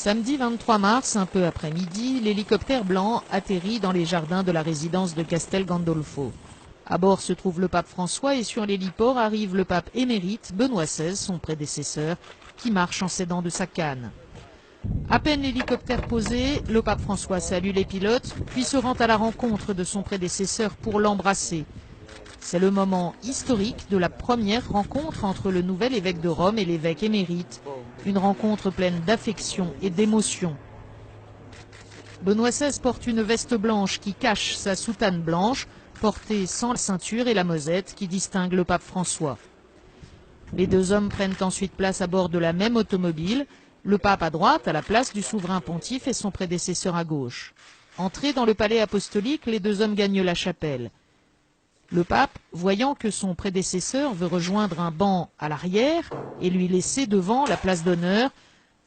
Samedi 23 mars, un peu après midi, l'hélicoptère blanc atterrit dans les jardins de la résidence de Castel Gandolfo. À bord se trouve le pape François et sur l'héliport arrive le pape émérite Benoît XVI, son prédécesseur, qui marche en s'aidant de sa canne. À peine l'hélicoptère posé, le pape François salue les pilotes, puis se rend à la rencontre de son prédécesseur pour l'embrasser. C'est le moment historique de la première rencontre entre le nouvel évêque de Rome et l'évêque émérite, une rencontre pleine d'affection et d'émotion. Benoît XVI porte une veste blanche qui cache sa soutane blanche, portée sans la ceinture et la mosette qui distingue le pape François. Les deux hommes prennent ensuite place à bord de la même automobile, le pape à droite, à la place du souverain pontife et son prédécesseur à gauche. Entrés dans le palais apostolique, les deux hommes gagnent la chapelle. Le pape, voyant que son prédécesseur veut rejoindre un banc à l'arrière et lui laisser devant la place d'honneur,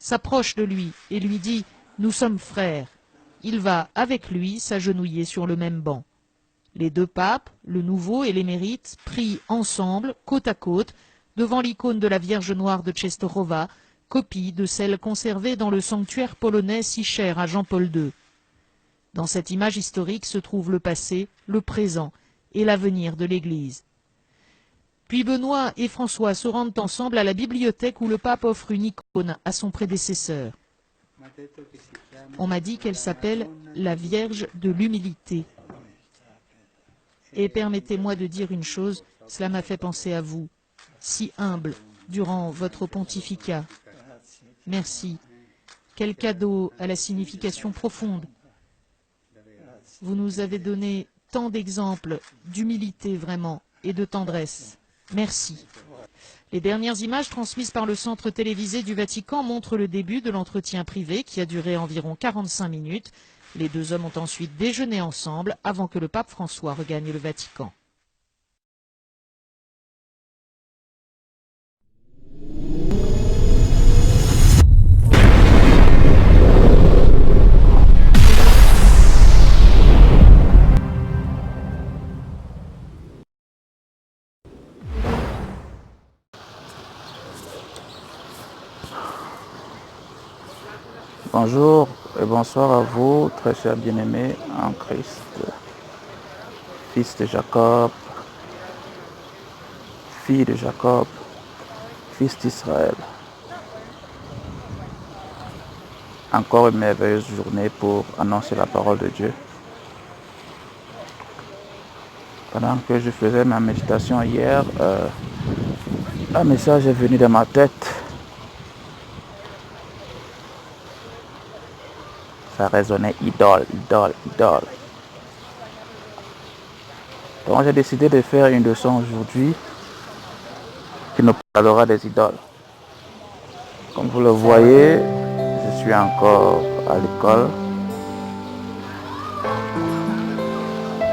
s'approche de lui et lui dit « Nous sommes frères ». Il va avec lui s'agenouiller sur le même banc. Les deux papes, le nouveau et l'émérite, prient ensemble, côte à côte, devant l'icône de la Vierge Noire de Częstochowa, copie de celle conservée dans le sanctuaire polonais si cher à Jean-Paul II. Dans cette image historique se trouve le passé, le présent et l'avenir de l'Église. Puis Benoît et François se rendent ensemble à la bibliothèque où le pape offre une icône à son prédécesseur. On m'a dit qu'elle s'appelle la Vierge de l'humilité. Et permettez-moi de dire une chose, cela m'a fait penser à vous, si humble durant votre pontificat. Merci. Quel cadeau à la signification profonde. Vous nous avez donné tant d'exemples d'humilité vraiment et de tendresse. Merci. Les dernières images transmises par le centre télévisé du Vatican montrent le début de l'entretien privé qui a duré environ 45 minutes. Les deux hommes ont ensuite déjeuné ensemble avant que le pape François regagne le Vatican. Bonjour et bonsoir à vous, très chers bien-aimés en Christ, fils de Jacob, fille de Jacob, fils d'Israël. Encore une merveilleuse journée pour annoncer la parole de Dieu. Pendant que je faisais ma méditation hier, un message est venu dans ma tête. Ça résonnait idole, idole, idole. Donc j'ai décidé de faire une leçon aujourd'hui qui nous parlera des idoles. Comme vous le voyez, je suis encore à l'école.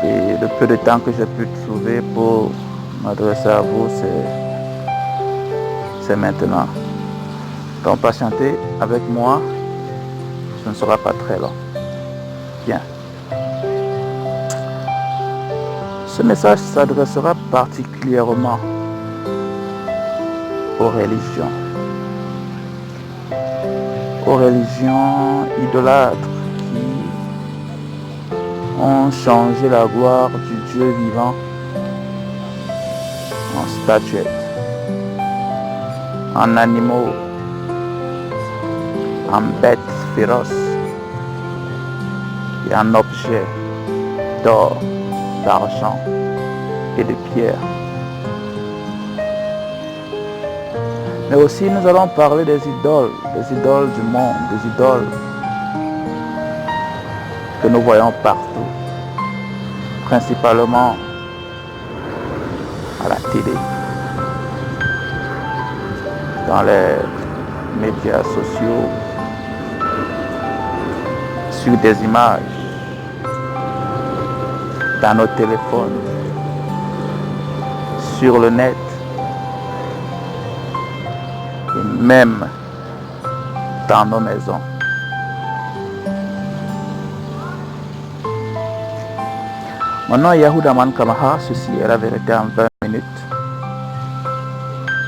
Et le peu de temps que j'ai pu trouver pour m'adresser à vous, c'est maintenant. Donc patientez avec moi. Ce ne sera pas très long. Bien. Ce message s'adressera particulièrement aux religions. Aux religions idolâtres qui ont changé la gloire du Dieu vivant en statuettes, en animaux, en bêtes féroces et en objets d'or, d'argent et de pierre. Mais aussi nous allons parler des idoles du monde, des idoles que nous voyons partout, principalement à la télé, dans les médias sociaux, sur des images, dans nos téléphones, sur le net, et même dans nos maisons. Mon nom est Yahuda Aman Kamaha, ceci est la vérité en 20 minutes.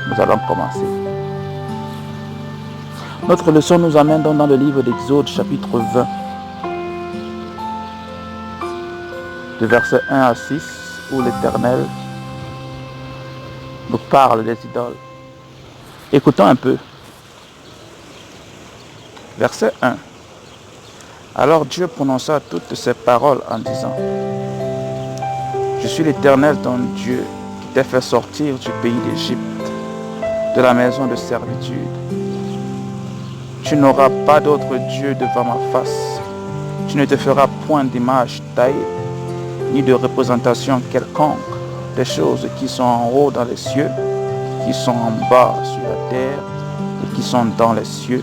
Nous allons commencer. Notre leçon nous amène donc dans le livre d'Exode, chapitre 20, de versets 1 à 6, où l'Éternel nous parle des idoles. Écoutons un peu. Verset 1. Alors Dieu prononça toutes ces paroles en disant: Je suis l'Éternel ton Dieu qui t'a fait sortir du pays d'Égypte, de la maison de servitude. Tu n'auras pas d'autre Dieu devant ma face. Tu ne te feras point d'image taillée, ni de représentation quelconque des choses qui sont en haut dans les cieux, qui sont en bas sur la terre et qui sont dans les cieux,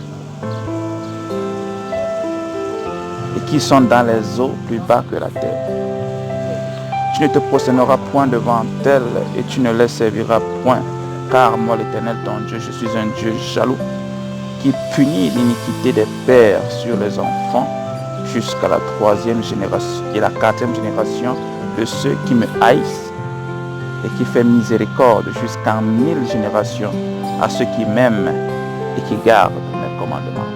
et qui sont dans les eaux plus bas que la terre. Tu ne te prosterneras point devant elles et tu ne les serviras point, car moi l'Éternel ton Dieu, je suis un Dieu jaloux, qui punit l'iniquité des pères sur les enfants jusqu'à la 3e génération et la 4e génération de ceux qui me haïssent, et qui fait miséricorde jusqu'à 1000 générations à ceux qui m'aiment et qui gardent mes commandements.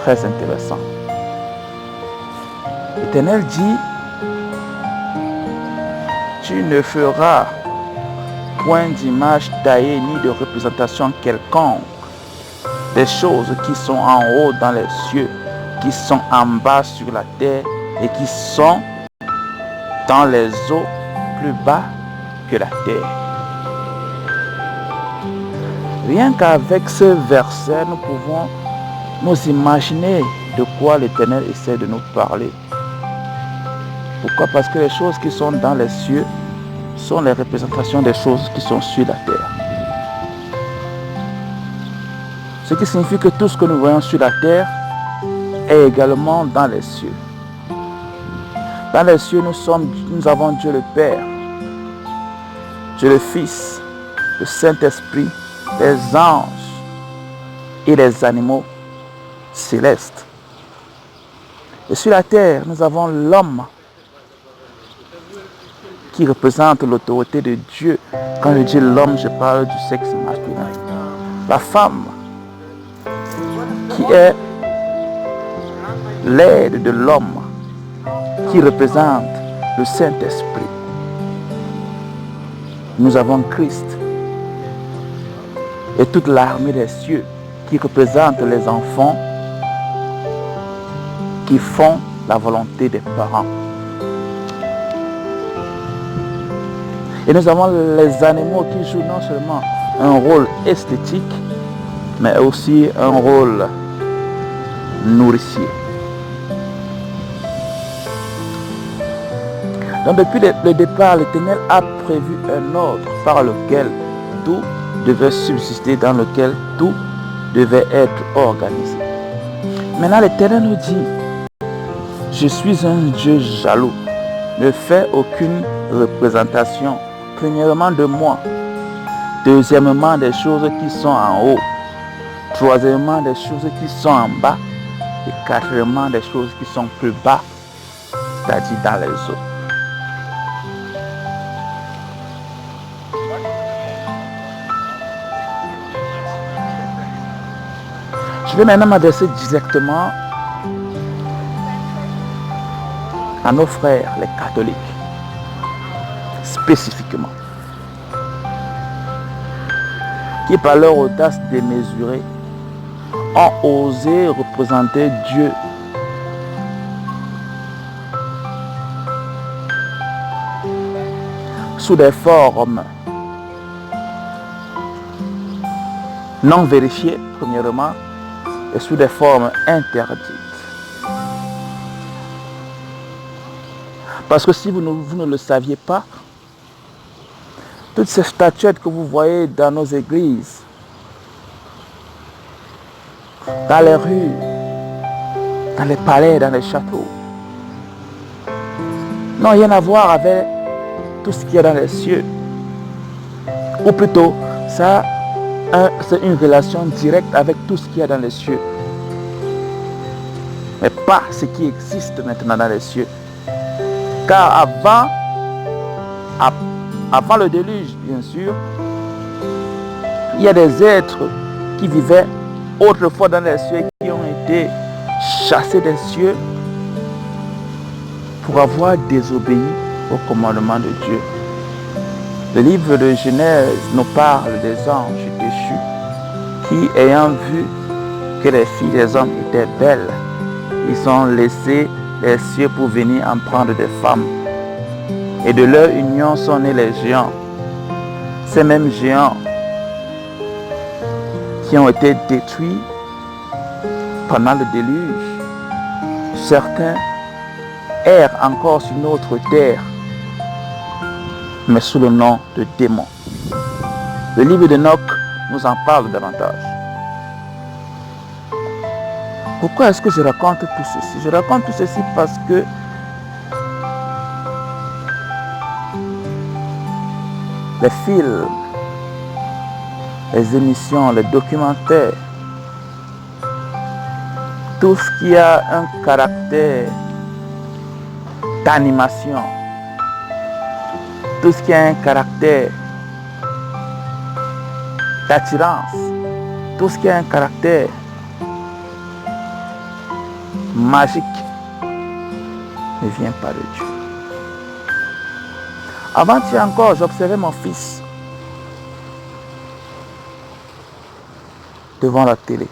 Très intéressant. L'Éternel dit: tu ne feras point d'image taillée ni de représentation quelconque des choses qui sont en haut dans les cieux, qui sont en bas sur la terre et qui sont dans les eaux plus bas que la terre. Rien qu'avec ce verset, nous pouvons nous imaginer de quoi l'Éternel essaie de nous parler. Pourquoi? Parce que les choses qui sont dans les cieux sont les représentations des choses qui sont sur la terre. Ce qui signifie que tout ce que nous voyons sur la terre est également dans les cieux. Dans les cieux, nous avons Dieu le Père, Dieu le Fils, le Saint-Esprit, les anges et les animaux célestes. Et sur la terre, nous avons l'homme qui représente l'autorité de Dieu. Quand je dis l'homme, je parle du sexe masculin. La femme qui est l'aide de l'homme qui représente le Saint-Esprit. Nous avons Christ et toute l'armée des cieux qui représente les enfants qui font la volonté des parents. Et nous avons les animaux qui jouent non seulement un rôle esthétique, mais aussi un rôle nourricier. Donc depuis le départ, l'Éternel a prévu un ordre par lequel tout devait subsister, dans lequel tout devait être organisé. Maintenant, l'Éternel nous dit: je suis un Dieu jaloux. Ne fais aucune représentation, premièrement de moi, deuxièmement des choses qui sont en haut, troisièmement des choses qui sont en bas, et quatrièmement des choses qui sont plus bas, c'est-à-dire dans les eaux. Je vais maintenant m'adresser directement à nos frères, les catholiques, spécifiquement, qui par leur audace démesurée ont osé représenter Dieu sous des formes non vérifiées, premièrement, et sous des formes interdites. Parce que si vous ne le saviez pas, toutes ces statuettes que vous voyez dans nos églises, dans les rues, dans les palais, dans les châteaux, n'ont rien à voir avec tout ce qu'il y a dans les cieux. Ou plutôt, ça c'est une relation directe avec tout ce qu'il y a dans les cieux. Mais pas ce qui existe maintenant dans les cieux. Car avant le déluge, bien sûr, il y a des êtres qui vivaient autrefois dans les cieux, qui ont été chassés des cieux pour avoir désobéi au commandement de Dieu. Le livre de Genèse nous parle des anges déchus qui, ayant vu que les filles des hommes étaient belles, ils ont laissé les cieux pour venir en prendre des femmes. Et de leur union sont nés les géants. Ces mêmes géants qui ont été détruits pendant le déluge. Certains errent encore sur notre terre, mais sous le nom de démons. Le livre d'Enoch nous en parle davantage. Pourquoi est-ce que je raconte tout ceci? Je raconte tout ceci parce que les films, les émissions, les documentaires, tout ce qui a un caractère d'animation, tout ce qui a un caractère d'attirance, tout ce qui a un caractère magique ne vient pas de Dieu. Avant-hier encore, j'observais mon fils devant la télé.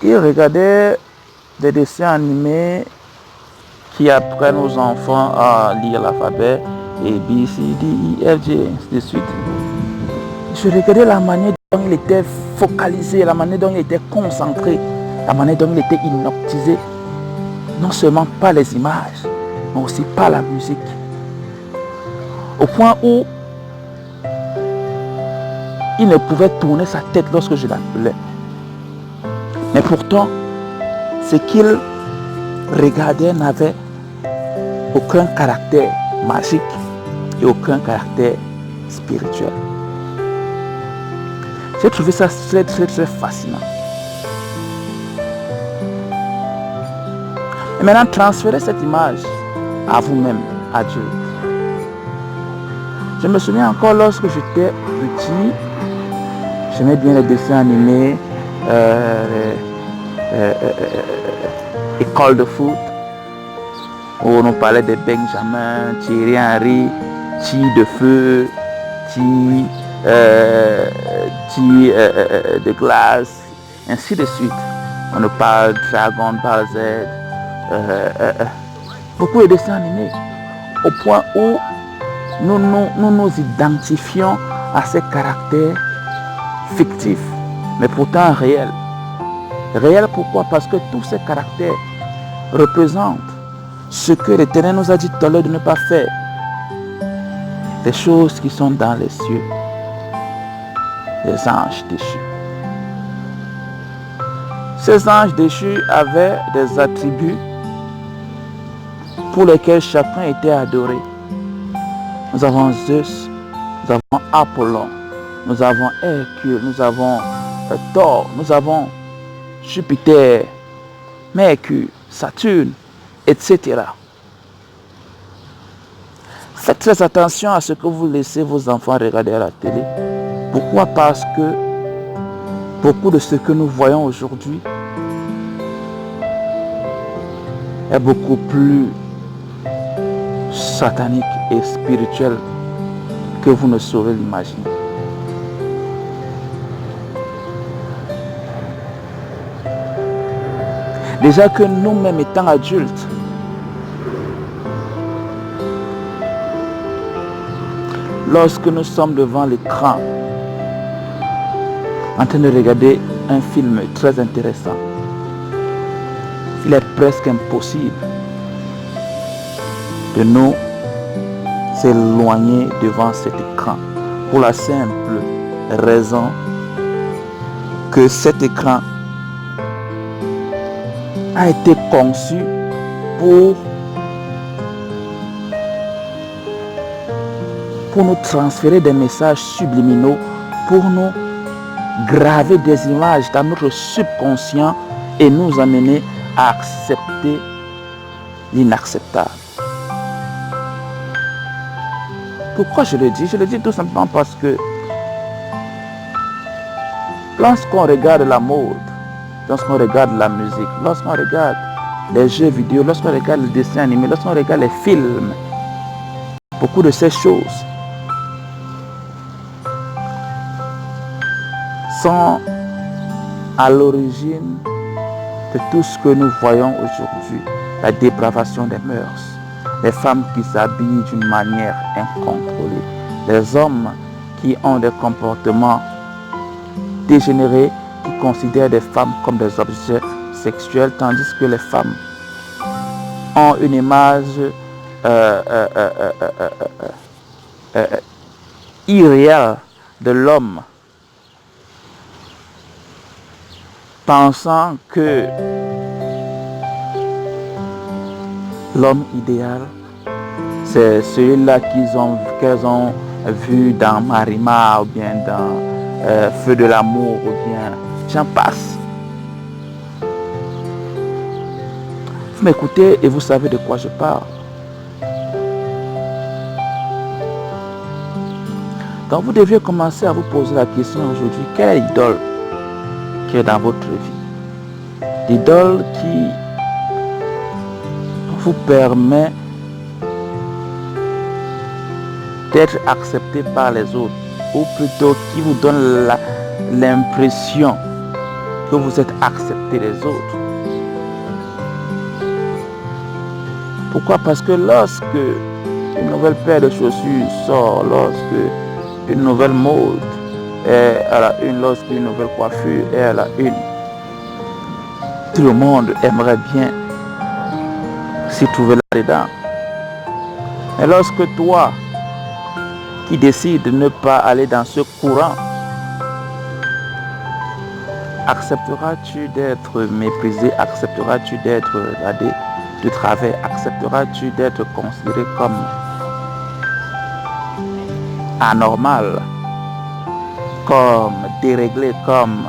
Il regardait des dessins animés qui apprennent aux enfants à lire l'alphabet A, B, C, D, E, F, G, ainsi de suite. Je regardais la manière dont il était focalisé, la manière dont il était concentré, la manière dont il était hypnotisé, non seulement par les images, mais aussi par la musique. Au point où il ne pouvait tourner sa tête lorsque je l'appelais. Mais pourtant, ce qu'il regardait n'avait aucun caractère magique et aucun caractère spirituel. J'ai trouvé ça très fascinant. Et maintenant, transférez cette image à vous-même, adulte. Je me souviens encore lorsque j'étais petit, j'aimais bien les dessins animés, école de foot, où on nous parlait de Benjamin, Thierry Henry, Ti de feu, Ti de glace, ainsi de suite. On nous parle de Dragon Ball Z, beaucoup de dessins animés, au point où nous nous identifions à ces caractères fictifs, mais pourtant réels. Réels pourquoi? Parce que tous ces caractères représentent ce que l'Éternel nous a dit tout à l'heure de ne pas faire. Des choses qui sont dans les cieux. Les anges déchus. Ces anges déchus avaient des attributs pour lesquels chacun était adoré. Nous avons Zeus, nous avons Apollon, nous avons Hercule, nous avons Thor, nous avons Jupiter, Mercure, Saturne, etc. Faites très attention à ce que vous laissez vos enfants regarder à la télé. Pourquoi? Parce que beaucoup de ce que nous voyons aujourd'hui est beaucoup plus satanique et spirituel que vous ne saurez l'imaginer. Déjà que nous-mêmes étant adultes, lorsque nous sommes devant l'écran, en train de regarder un film très intéressant, il est presque impossible de nous éloigner devant cet écran pour la simple raison que cet écran a été conçu pour nous transférer des messages subliminaux, pour nous graver des images dans notre subconscient et nous amener à accepter l'inacceptable. Pourquoi je le dis? Je le dis tout simplement parce que Lorsqu'on regarde la mode, lorsqu'on regarde la musique, lorsqu'on regarde les jeux vidéo, lorsqu'on regarde les dessins animés, lorsqu'on regarde les films, beaucoup de ces choses sont à l'origine de tout ce que nous voyons aujourd'hui, la dépravation des mœurs, les femmes qui s'habillent d'une manière incontrôlée, les hommes qui ont des comportements dégénérés, qui considèrent des femmes comme des objets sexuels, tandis que les femmes ont une image irréelle de l'homme, pensant que l'homme idéal, c'est celui-là qu'elles ont vu dans Marima ou bien dans Feu de l'amour ou bien j'en passe. Vous m'écoutez et vous savez de quoi je parle. Donc vous deviez commencer à vous poser la question aujourd'hui, quelle est l'idole qui est dans votre vie? L'idole qui vous permet d'être accepté par les autres, ou plutôt qui vous donne l'impression que vous êtes accepté des autres. Pourquoi? Parce que lorsque une nouvelle paire de chaussures sort, lorsque une nouvelle mode est à la une, lorsqu'une nouvelle coiffure est à la une, tout le monde aimerait bien s'y trouver là-dedans. Mais lorsque toi, qui décide de ne pas aller dans ce courant, accepteras-tu d'être méprisé? Accepteras-tu d'être regardé de travers? Accepteras-tu d'être considéré comme anormal, comme déréglé, comme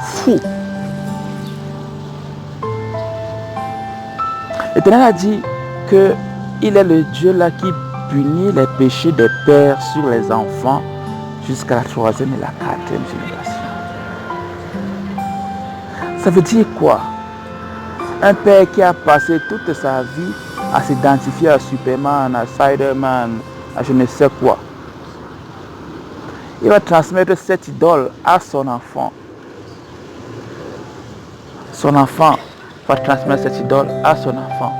fou? L'Éternel a dit qu'il est le Dieu là qui punit les péchés des pères sur les enfants jusqu'à la 3e et la 4e génération. Ça veut dire quoi? Un père qui a passé toute sa vie à s'identifier à Superman, à Spider-Man, à je ne sais quoi. Il va transmettre cette idole à son enfant. Son enfant va transmettre cette idole à son enfant.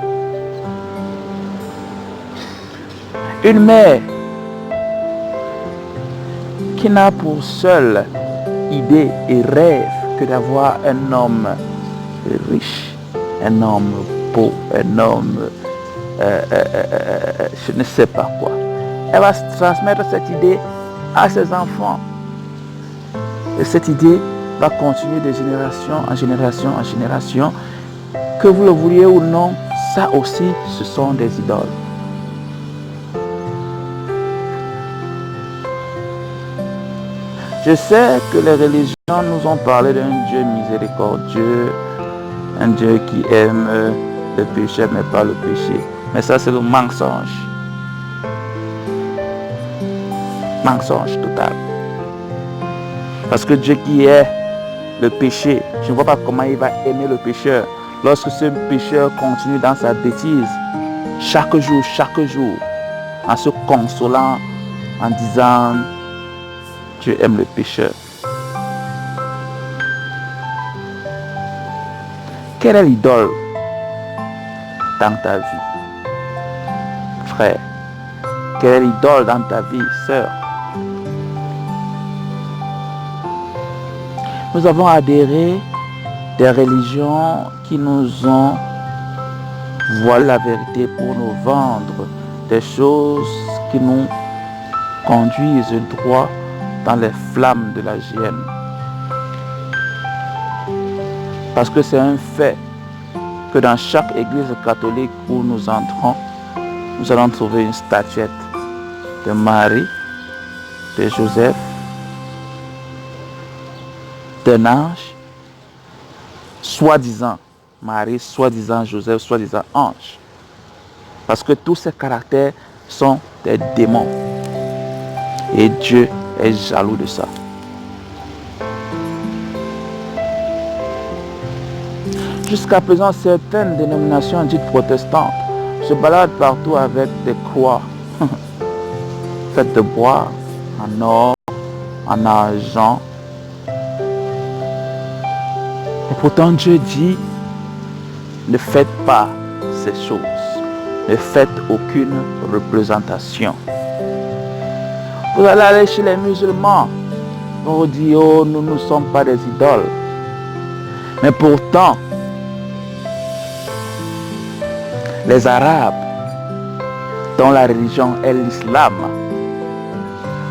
Une mère qui n'a pour seule idée et rêve que d'avoir un homme riche, un homme beau, un homme je ne sais pas quoi. Elle va transmettre cette idée à ses enfants. Et cette idée va continuer de génération en génération en génération. Que vous le vouliez ou non, ça aussi, ce sont des idoles. Je sais que les religions nous ont parlé d'un Dieu miséricordieux, un Dieu qui aime le péché mais pas le péché. Mais ça, c'est le mensonge. Mensonge total. Parce que Dieu qui est le péché, je ne vois pas comment il va aimer le pécheur. Lorsque ce pécheur continue dans sa bêtise, chaque jour, en se consolant, en disant, Dieu aime le pécheur. Quelle est l'idole dans ta vie, frère? Quelle est l'idole dans ta vie, sœur? Nous avons adhéré des religions qui nous ont voilé la vérité pour nous vendre des choses qui nous conduisent droit dans les flammes de la hyène. Parce que c'est un fait que dans chaque église catholique où nous entrons, nous allons trouver une statuette de Marie, de Joseph, d'un ange, soi-disant Marie, soi-disant Joseph, soi-disant ange. Parce que tous ces caractères sont des démons. Et Dieu est jaloux de ça. Jusqu'à présent, certaines dénominations dites protestantes se baladent partout avec des croix faites de bois, en or, en argent. Et pourtant Dieu dit, ne faites pas ces choses. Ne faites aucune représentation. Vous allez aller chez les musulmans. On vous dit, oh, nous ne sommes pas des idoles. Mais pourtant, les Arabes, dont la religion est l'islam,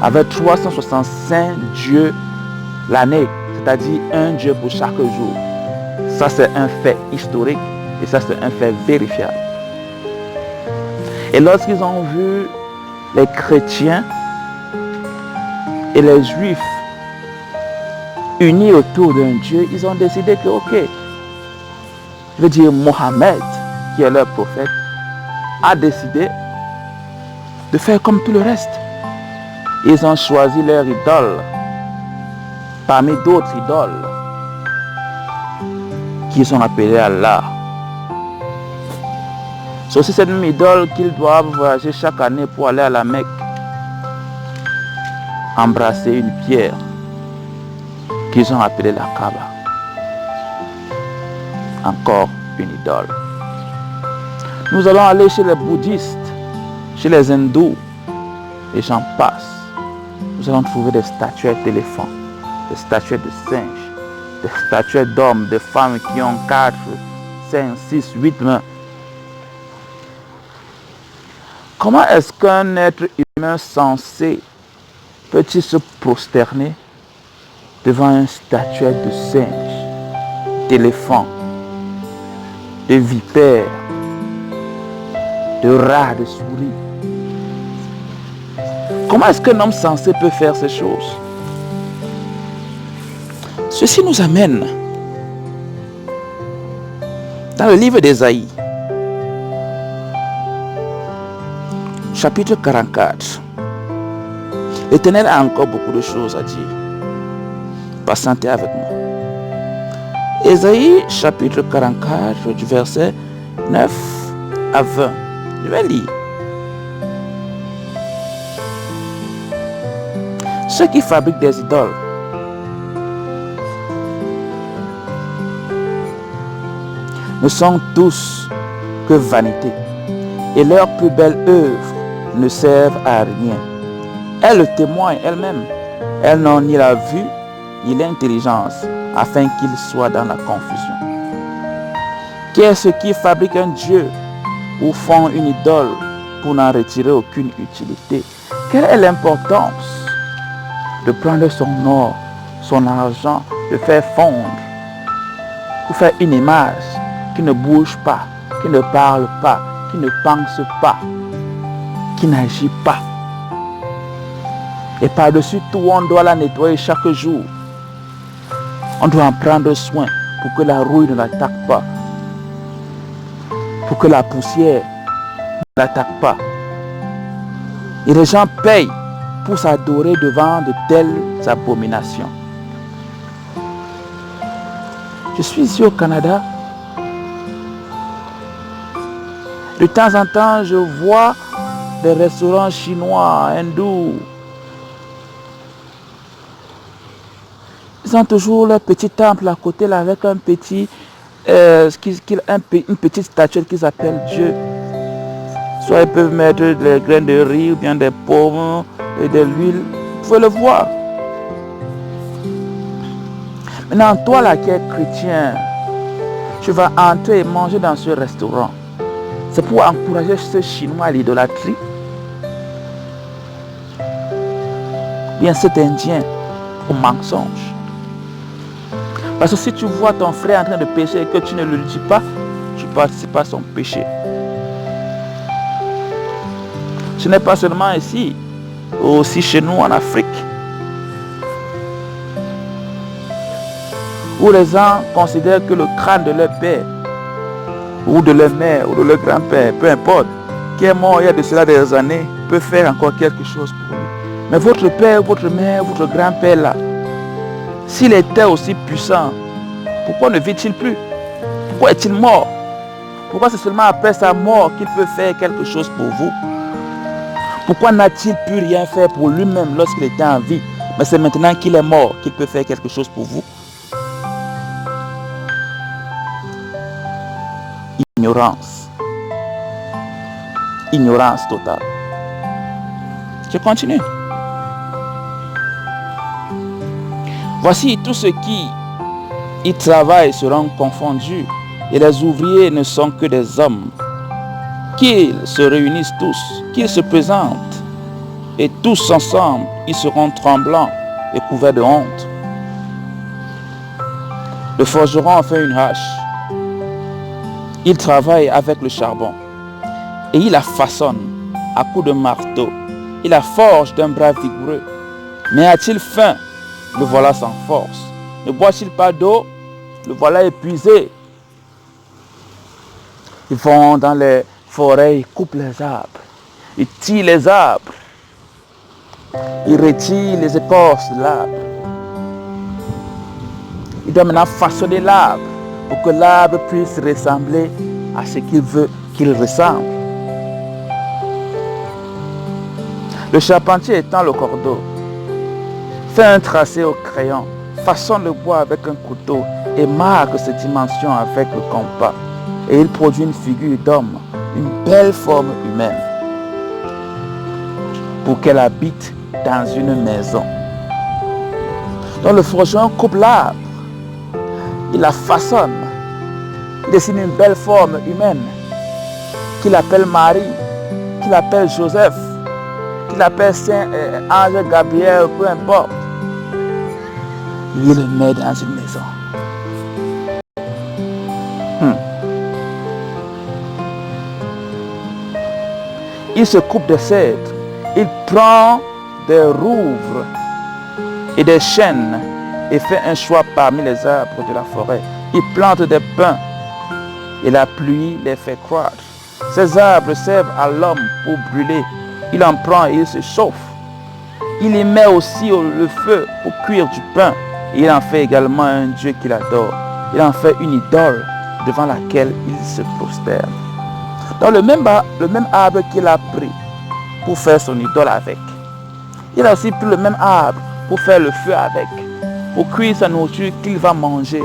avaient 365 dieux l'année, c'est-à-dire un dieu pour chaque jour. Ça, c'est un fait historique et ça, c'est un fait vérifiable. Et lorsqu'ils ont vu les chrétiens et les juifs unis autour d'un Dieu, ils ont décidé que, ok, je veux dire Mohammed, qui est leur prophète, a décidé de faire comme tout le reste. Ils ont choisi leur idole parmi d'autres idoles qui sont appelées Allah. C'est aussi cette même idole qu'ils doivent voyager chaque année pour aller à la Mecque, embrasser une pierre qu'ils ont appelée la Kaaba. Encore une idole. Nous allons aller chez les bouddhistes, chez les hindous, et j'en passe. Nous allons trouver des statuettes d'éléphants, des statuettes de singes, des statuettes d'hommes, de femmes qui ont 4, 5, 6, 8 mains. Comment est-ce qu'un être humain sensé peut-il se prosterner devant une statuette de singe, d'éléphant, de vipère, de rat, de souris? Comment est-ce qu'un homme sensé peut faire ces choses? Ceci nous amène dans le livre d'Ésaïe, chapitre 44. L'Éternel a encore beaucoup de choses à dire. Patientez avec moi. Ésaïe, chapitre 44, du verset 9 à 20. Je vais lire. Ceux qui fabriquent des idoles ne sont tous que vanité, et leurs plus belles œuvres ne servent à rien. Elles le témoignent elles-mêmes. Elles n'ont ni la vue ni l'intelligence, afin qu'ils soient dans la confusion. Qu'est-ce qui fabrique un dieu ou font une idole pour n'en retirer aucune utilité? Quelle est l'importance de prendre son or, son argent, de faire fondre pour faire une image qui ne bouge pas, qui ne parle pas, qui ne pense pas, qui n'agit pas? Et par-dessus tout, on doit la nettoyer chaque jour. On doit en prendre soin pour que la rouille ne l'attaque pas, pour que la poussière ne l'attaque pas. Et les gens payent pour s'adorer devant de telles abominations. Je suis ici au Canada. De temps en temps, je vois des restaurants chinois, hindous. Ils ont toujours leur petit temple à côté là, avec un petit, une petite statuette qu'ils appellent Dieu. Soit ils peuvent mettre des graines de riz ou bien des pommes et de l'huile. Vous pouvez le voir. Maintenant, toi là qui es chrétien, tu vas entrer et manger dans ce restaurant. C'est pour encourager ce Chinois à l'idolâtrie. Bien cet Indien au mensonge. Parce que si tu vois ton frère en train de pécher et que tu ne le dis pas, tu participes à son péché. Ce n'est pas seulement ici, aussi chez nous en Afrique, où les gens considèrent que le crâne de leur père, ou de leur mère, ou de leur grand-père, peu importe, qui est mort il y a de cela des années, peut faire encore quelque chose pour lui. Mais votre père, votre mère, votre grand-père là, s'il était aussi puissant, pourquoi ne vit-il plus? Pourquoi est-il mort? Pourquoi c'est seulement après sa mort qu'il peut faire quelque chose pour vous? Pourquoi n'a-t-il pu rien faire pour lui-même lorsqu'il était en vie? Mais c'est maintenant qu'il est mort qu'il peut faire quelque chose pour vous. Ignorance. Ignorance totale. Je continue. Voici tous ceux qui y travaillent seront confondus, et les ouvriers ne sont que des hommes. Qu'ils se réunissent tous, qu'ils se présentent, et tous ensemble, ils seront tremblants et couverts de honte. Le forgeron en fait une hache. Il travaille avec le charbon, et il la façonne à coups de marteau. Il la forge d'un bras vigoureux. Mais a-t-il faim? Le voilà sans force. Ne boit-il pas d'eau? Le voilà épuisé. Ils vont dans les forêts, ils coupent les arbres. Ils tirent les arbres. Ils retirent les écorces de l'arbre. Ils doivent maintenant façonner l'arbre pour que l'arbre puisse ressembler à ce qu'il veut qu'il ressemble. Le charpentier étend le cordeau, fait un tracé au crayon, façonne le bois avec un couteau et marque ses dimensions avec le compas. Et il produit une figure d'homme, une belle forme humaine, pour qu'elle habite dans une maison. Donc le forgeron coupe l'arbre, il la façonne, il dessine une belle forme humaine, qu'il appelle Marie, qu'il appelle Joseph, qu'il appelle Saint-Ange Gabriel, peu importe. Il le met dans une maison. Il se coupe des cèdres, il prend des rouvres et des chênes et fait un choix parmi les arbres de la forêt. Il plante des pins et la pluie les fait croître. Ces arbres servent à l'homme pour brûler. Il en prend et il se chauffe. Il y met aussi le feu pour cuire du pain. Et il en fait également un Dieu qu'il adore. Il en fait une idole devant laquelle il se prosterne. Dans le même arbre qu'il a pris pour faire son idole avec. Il a aussi pris le même arbre pour faire le feu avec, pour cuire sa nourriture qu'il va manger.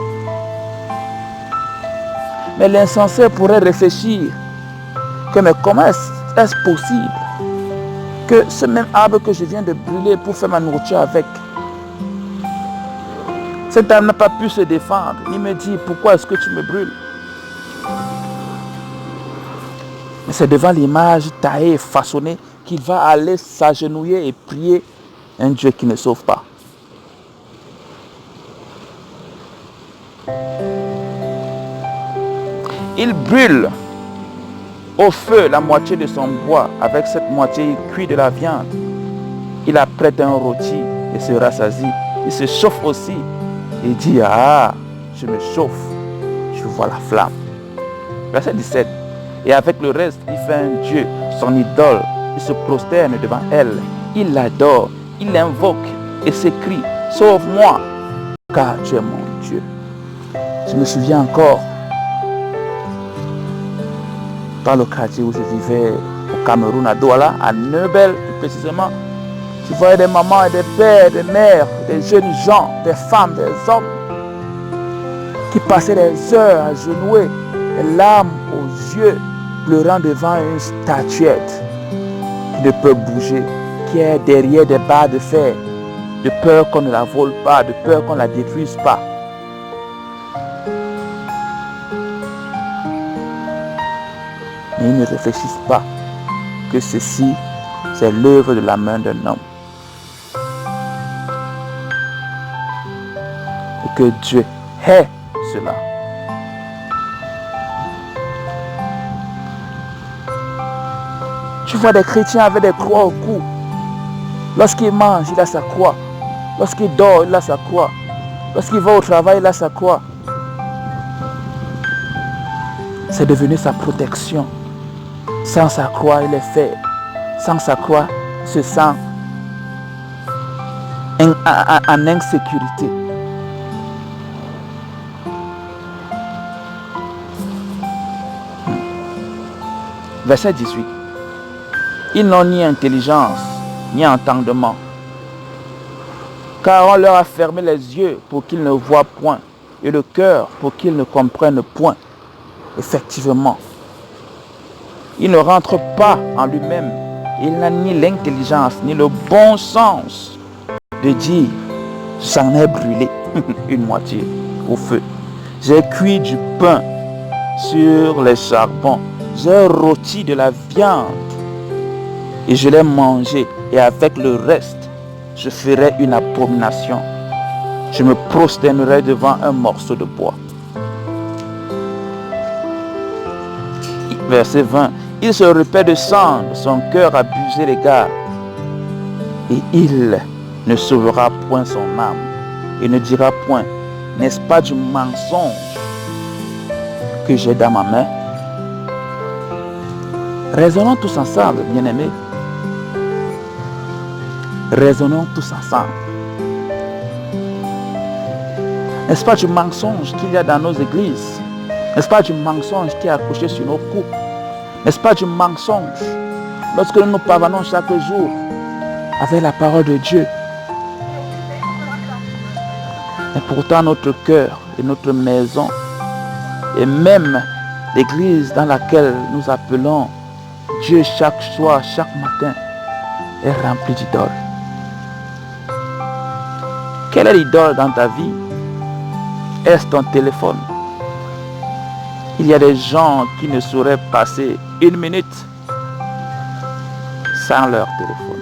Mais l'insensé pourrait réfléchir que mais comment est-ce possible que ce même arbre que je viens de brûler pour faire ma nourriture avec, cet arbre n'a pas pu se défendre, ni me dire pourquoi est-ce que tu me brûles. Mais c'est devant l'image taillée et façonnée qu'il va aller s'agenouiller et prier un Dieu qui ne sauve pas. Il brûle au feu la moitié de son bois. Avec cette moitié, il cuit de la viande. Il apprête un rôti et se rassasie. Il se chauffe aussi et dit, ah, je me chauffe, je vois la flamme. Verset 17. Et avec le reste, il fait un Dieu, son idole. Il se prosterne devant elle. Il l'adore, il l'invoque et s'écrie, sauve-moi, car tu es mon Dieu. Je me souviens encore, dans le quartier où je vivais au Cameroun, à Douala, à Neubel plus précisément, tu voyais des mamans et des pères, des mères, des jeunes gens, des femmes, des hommes qui passaient des heures à genouiller, les larmes aux yeux, pleurant devant une statuette qui ne peut bouger, qui est derrière des barres de fer, de peur qu'on ne la vole pas, de peur qu'on ne la détruise pas. Mais ils ne réfléchissent pas que ceci, c'est l'œuvre de la main d'un homme. Et que Dieu hait cela. Tu vois des chrétiens avec des croix au cou. Lorsqu'il mange, il a sa croix. Lorsqu'il dort, il a sa croix. Lorsqu'il va au travail, il a sa croix. C'est devenu sa protection. Sans sa croix, il est faible. Sans sa croix, il se sent en insécurité. Verset 18. Ils n'ont ni intelligence, ni entendement, car on leur a fermé les yeux pour qu'ils ne voient point, et le cœur pour qu'ils ne comprennent point. Effectivement, il ne rentre pas en lui-même. Il n'a ni l'intelligence, ni le bon sens de dire, j'en ai brûlé une moitié au feu. J'ai cuit du pain sur les charbons. J'ai rôti de la viande et je l'ai mangé. Et avec le reste, je ferai une abomination. Je me prosternerai devant un morceau de bois. Verset 20. Il se repaît de cendre, son cœur abusé l'égard. Et il ne sauvera point son âme. Et ne dira point, n'est-ce pas du mensonge que j'ai dans ma main? Raisonnons tous ensemble, bien-aimés. Raisonnons tous ensemble. N'est-ce pas du mensonge qu'il y a dans nos églises? N'est-ce pas du mensonge qui est accroché sur nos coups? N'est-ce pas du mensonge lorsque nous nous pavanons chaque jour avec la parole de Dieu? Mais pourtant notre cœur et notre maison et même l'église dans laquelle nous appelons Dieu chaque soir, chaque matin est remplie d'idoles. Quelle est l'idole dans ta vie? Est-ce ton téléphone? Il y a des gens qui ne sauraient passer une minute sans leur téléphone.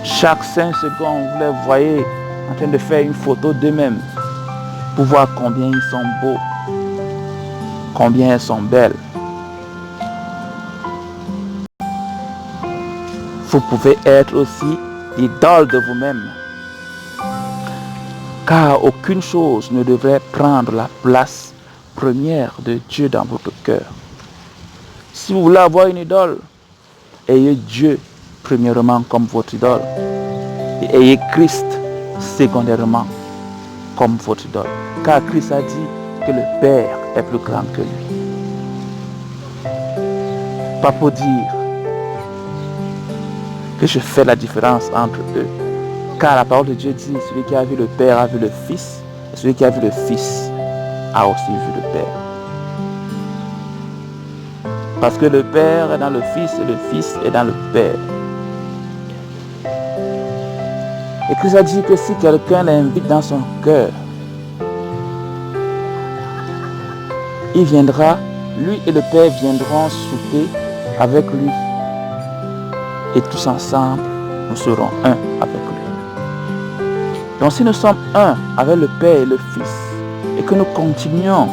Chaque 5 secondes, vous les voyez en train de faire une photo d'eux-mêmes pour voir combien ils sont beaux, combien elles sont belles. Vous pouvez être aussi idole de vous-même. Car aucune chose ne devrait prendre la place première de Dieu dans votre cœur. Si vous voulez avoir une idole, ayez Dieu premièrement comme votre idole. Et ayez Christ secondairement comme votre idole. Car Christ a dit que le Père est plus grand que lui. Pas pour dire que je fais la différence entre eux. Car la parole de Dieu dit, celui qui a vu le Père a vu le Fils, et celui qui a vu le Fils a aussi vu le Père. Parce que le Père est dans le Fils et le Fils est dans le Père. Et Christ a dit que si quelqu'un l'invite dans son cœur, il viendra, lui et le Père viendront souper avec lui. Et tous ensemble, nous serons un avec lui. Donc si nous sommes un avec le Père et le Fils, et que nous continuons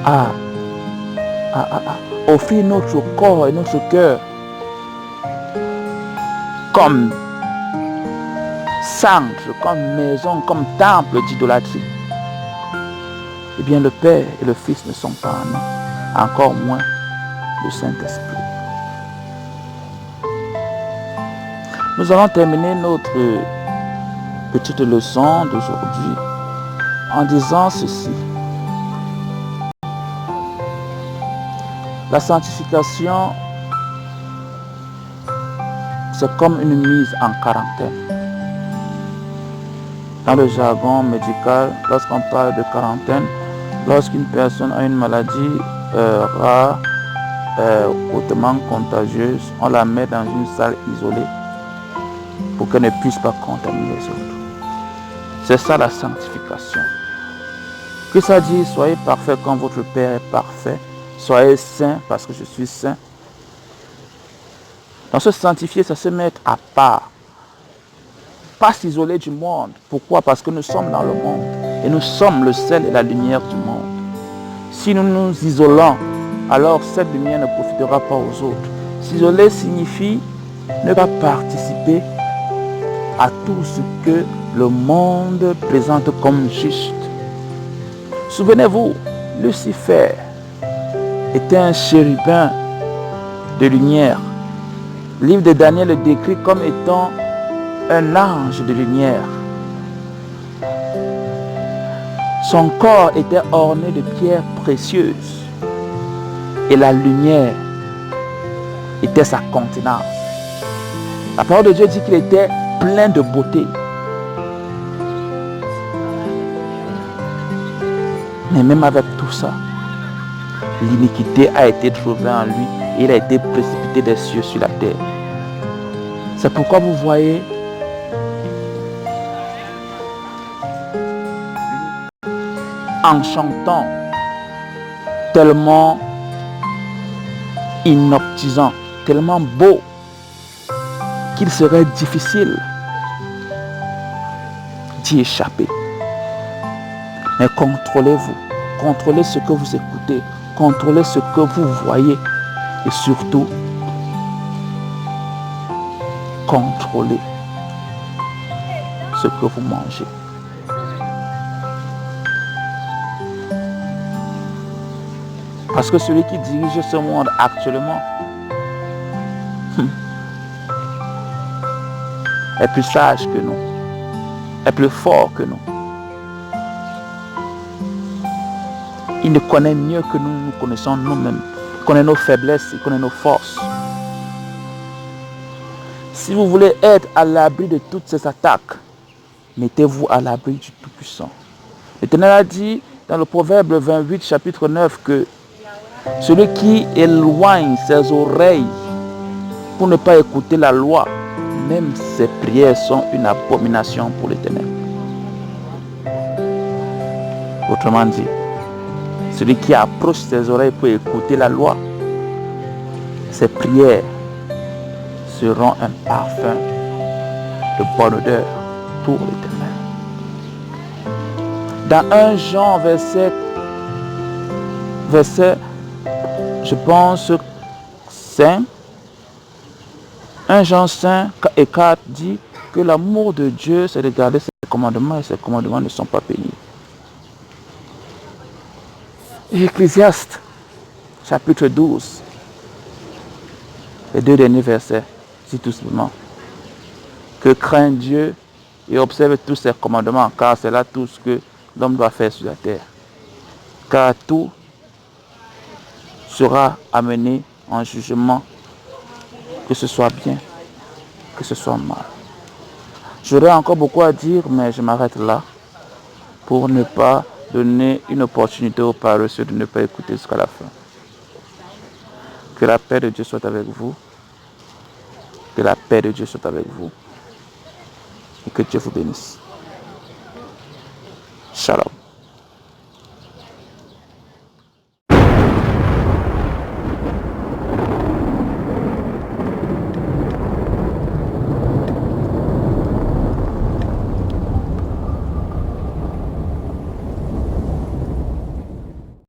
à offrir notre corps et notre cœur comme centre, comme maison, comme temple d'idolâtrie, eh bien le Père et le Fils ne sont pas en nous, encore moins le Saint-Esprit. Nous allons terminer notre petite leçon d'aujourd'hui en disant ceci. La sanctification, c'est comme une mise en quarantaine. Dans le jargon médical, lorsqu'on parle de quarantaine, lorsqu'une personne a une maladie rare, hautement contagieuse, on la met dans une salle isolée pour qu'elle ne puisse pas contaminer les autres. C'est ça la sanctification. Que ça dit, soyez parfaits comme votre Père est parfait. Soyez saints parce que je suis saint. Dans se sanctifier, c'est se mettre à part. Pas s'isoler du monde. Pourquoi? Parce que nous sommes dans le monde. Et nous sommes le sel et la lumière du monde. Si nous nous isolons, alors cette lumière ne profitera pas aux autres. S'isoler signifie ne pas participer à tout ce que le monde présente comme juste. Souvenez-vous, Lucifer était un chérubin de lumière Le livre de Daniel le décrit comme étant un ange de lumière. Son corps était orné de pierres précieuses et la lumière était sa contenance. La parole de Dieu dit qu'il était plein de beauté. Mais même avec tout ça, l'iniquité a été trouvée en lui et il a été précipité des cieux sur la terre. C'est pourquoi vous voyez enchantant, tellement inoptisant, tellement beau qu'il serait difficile d'y échapper. Mais contrôlez-vous, contrôlez ce que vous écoutez, contrôlez ce que vous voyez et surtout, contrôlez ce que vous mangez. Parce que celui qui dirige ce monde actuellement est plus sage que nous, est plus fort que nous. Il nous connaît mieux que nous connaissons nous-mêmes. Il connaît nos faiblesses, il connaît nos forces. Si vous voulez être à l'abri de toutes ces attaques, mettez-vous à l'abri du Tout-Puissant. L'Éternel a dit dans le Proverbe 28, chapitre 9, que celui qui éloigne ses oreilles pour ne pas écouter la loi, même ses prières sont une abomination pour l'Éternel. Autrement dit, celui qui approche ses oreilles pour écouter la loi, ses prières seront un parfum de bonne odeur pour l'Éternel. Dans 1 Jean verset, je pense, 5, 1 Jean 5 et 4 dit que l'amour de Dieu, c'est de garder ses commandements et ses commandements ne sont pas pénibles. Et Ecclésiaste, chapitre 12, les 2 derniers versets, dit tout simplement que crains Dieu et observe tous ses commandements, car c'est là tout ce que l'homme doit faire sur la terre. Car tout sera amené en jugement, que ce soit bien, que ce soit mal. J'aurais encore beaucoup à dire, mais je m'arrête là pour ne pas donner une opportunité aux paresseux de ne pas écouter jusqu'à la fin. Que la paix de Dieu soit avec vous. Que la paix de Dieu soit avec vous. Et que Dieu vous bénisse. Shalom.